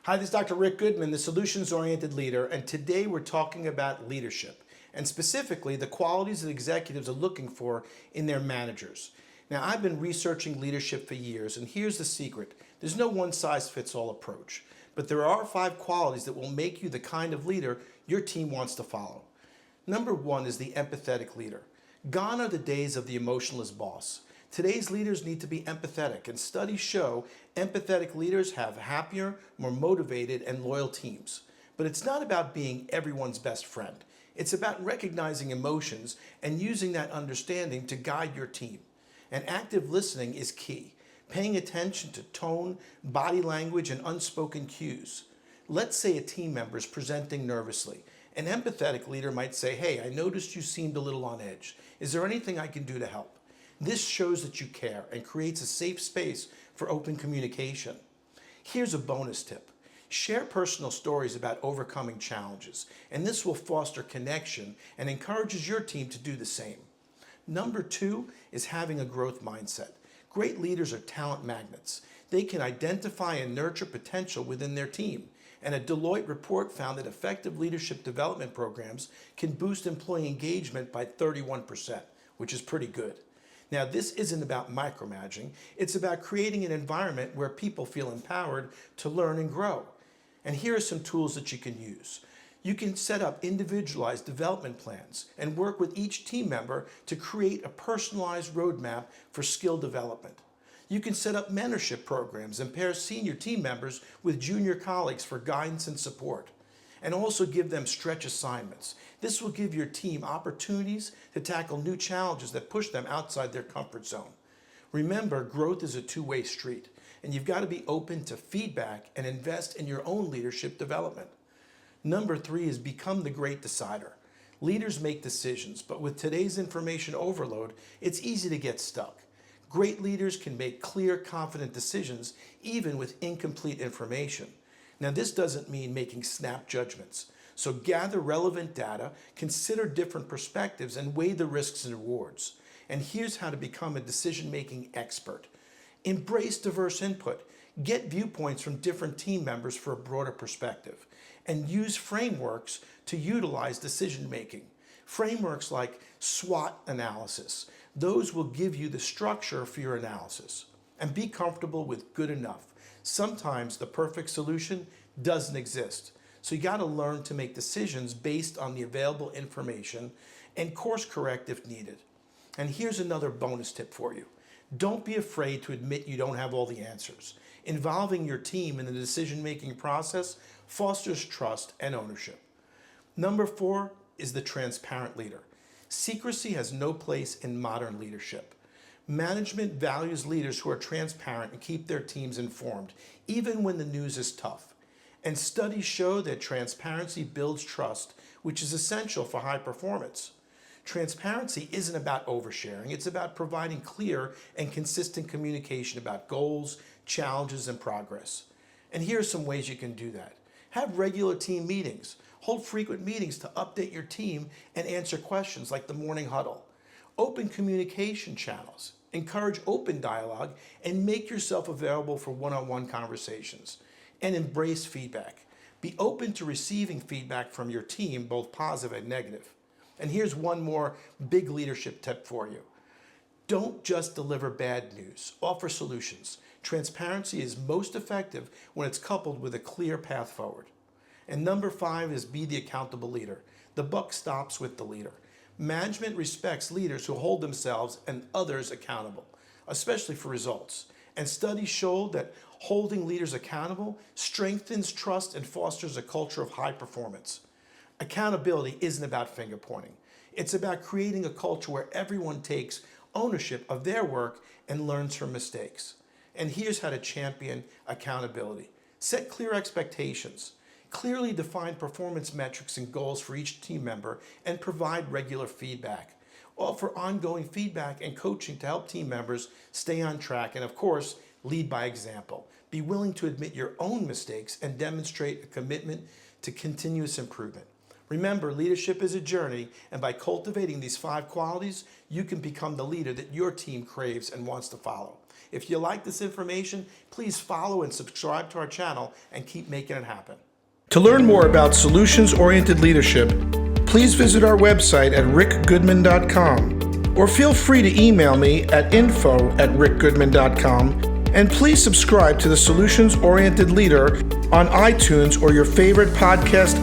Hi, this is Dr. Rick Goodman, the solutions-oriented leader, and today we're talking about leadership, and specifically the qualities that executives are looking for in their managers. Now, I've been researching leadership for years, and here's the secret. There's no one-size-fits-all approach, but there are 5 qualities that will make you the kind of leader your team wants to follow. Number 1 is the empathetic leader. Gone are the days of the emotionless boss. Today's leaders need to be empathetic, and studies show empathetic leaders have happier, more motivated, and loyal teams. But it's not about being everyone's best friend. It's about recognizing emotions and using that understanding to guide your team. And active listening is key, paying attention to tone, body language, and unspoken cues. Let's say a team member is presenting nervously. An empathetic leader might say, "Hey, I noticed you seemed a little on edge. Is there anything I can do to help?" This shows that you care and creates a safe space for open communication. Here's a bonus tip. Share personal stories about overcoming challenges, and this will foster connection and encourages your team to do the same. Number 2 is having a growth mindset. Great leaders are talent magnets. They can identify and nurture potential within their team. And a Deloitte report found that effective leadership development programs can boost employee engagement by 31%, which is pretty good. Now, this isn't about micromanaging. It's about creating an environment where people feel empowered to learn and grow. And here are some tools that you can use. You can set up individualized development plans and work with each team member to create a personalized roadmap for skill development. You can set up mentorship programs and pair senior team members with junior colleagues for guidance and support. And also give them stretch assignments. This will give your team opportunities to tackle new challenges that push them outside their comfort zone. Remember, growth is a two-way street, and you've got to be open to feedback and invest in your own leadership development. Number 3 is become the great decider. Leaders make decisions, but with today's information overload, it's easy to get stuck. Great leaders can make clear, confident decisions, even with incomplete information. Now, this doesn't mean making snap judgments. So gather relevant data, consider different perspectives, and weigh the risks and rewards. And here's how to become a decision-making expert. Embrace diverse input. Get viewpoints from different team members for a broader perspective. And use frameworks to utilize decision-making. Frameworks like SWOT analysis. Those will give you the structure for your analysis. And be comfortable with good enough. Sometimes the perfect solution doesn't exist. So you got to learn to make decisions based on the available information and course correct if needed. And here's another bonus tip for you. Don't be afraid to admit you don't have all the answers. Involving your team in the decision-making process fosters trust and ownership. Number 4 is the transparent leader. Secrecy has no place in modern leadership. Management values leaders who are transparent and keep their teams informed, even when the news is tough. And studies show that transparency builds trust, which is essential for high performance. Transparency isn't about oversharing, it's about providing clear and consistent communication about goals, challenges, and progress. And here are some ways you can do that. Have regular team meetings. Hold frequent meetings to update your team and answer questions like the morning huddle. Open communication channels. Encourage open dialogue and make yourself available for one-on-one conversations. And embrace feedback. Be open to receiving feedback from your team, both positive and negative. And here's one more big leadership tip for you. Don't just deliver bad news. Offer solutions. Transparency is most effective when it's coupled with a clear path forward. And number 5 is be the accountable leader. The buck stops with the leader. Management respects leaders who hold themselves and others accountable, especially for results. And studies show that holding leaders accountable strengthens trust and fosters a culture of high performance. Accountability isn't about finger pointing. It's about creating a culture where everyone takes ownership of their work and learns from mistakes. And here's how to champion accountability. Set clear expectations. Clearly define performance metrics and goals for each team member and provide regular feedback. Offer ongoing feedback and coaching to help team members stay on track, and of course, lead by example. Be willing to admit your own mistakes and demonstrate a commitment to continuous improvement. Remember, leadership is a journey, and by cultivating these 5 qualities, you can become the leader that your team craves and wants to follow. If you like this information, please follow and subscribe to our channel and keep making it happen. To learn more about solutions-oriented leadership, please visit our website at rickgoodman.com, or feel free to email me at info@rickgoodman.com, and please subscribe to the Solutions-Oriented Leader on iTunes or your favorite podcast